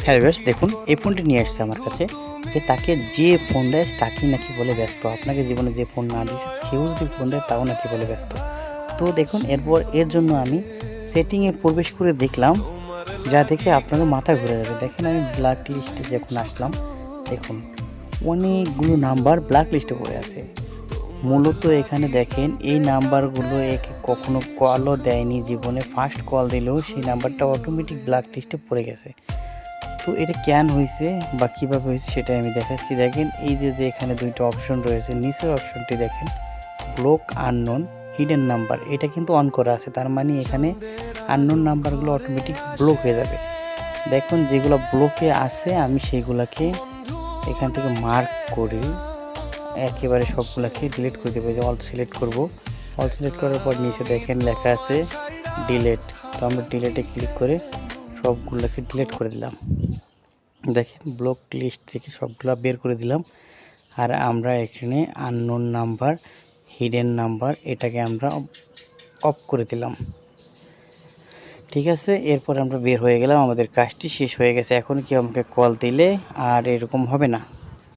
হ্যাঁ ভিউয়ার্স, দেখুন এই ফোনটি নিয়ে আসছে আমার কাছে যে তাকে যে ফোন দেয় তাকেই নাকি বলে ব্যস্ত। আপনাকে জীবনে যে ফোন না দিয়েছে সেও যদি ফোন দেয় তাও নাকি বলে ব্যস্ত। তো দেখুন এরপর এর জন্য আমি সেটিংয়ে প্রবেশ করে দেখলাম, যা দেখে আপনারও মাথা ঘুরে যাবে। দেখেন আমি ব্ল্যাক লিস্টে যখন আসলাম, দেখুন অনেকগুলো নাম্বার ব্ল্যাক লিস্টে পড়ে আছে। মূলত এখানে দেখেন এই নাম্বারগুলো একে কখনো কলও দেয়নি জীবনে, ফার্স্ট কল দিলেও সেই নাম্বারটা অটোমেটিক ব্ল্যাক লিস্টে পড়ে গেছে। তো এটা কেন হয়েছে বা কীভাবে হয়েছে সেটাই আমি দেখাচ্ছি। দেখেন এই যে এখানে দুইটা অপশন রয়েছে, নিচের অপশনটি দেখেন ব্লক আননোন হিডেন নাম্বার, এটা কিন্তু অন করা আছে। তার মানে এখানে আননোন নাম্বারগুলো অটোমেটিক ব্লক হয়ে যাবে। দেখুন যেগুলো ব্লকে আছে আমি সেগুলোকে এখান থেকে মার্ক করি, একেবারে সবগুলোকে ডিলিট করে দেবো। যে অল সিলেক্ট করব, অল সিলেক্ট করার পর নিচে দেখেন লেখা আছে ডিলেট। তো আমরা ডিলেটে ক্লিক করে সবগুলোকে ডিলিট করে দিলাম। দেখেন ব্লক লিস্ট থেকে সবগুলো বের করে দিলাম। আর আমরা এখানে আননোন নাম্বার হিডেন নাম্বার এটাকে আমরা অফ করে দিলাম। ঠিক আছে, এরপর আমরা বের হয়ে গেলাম, আমাদের কাজটি শেষ হয়ে গেছে। এখন কি আমাকে কল দিলে আর এরকম হবে না।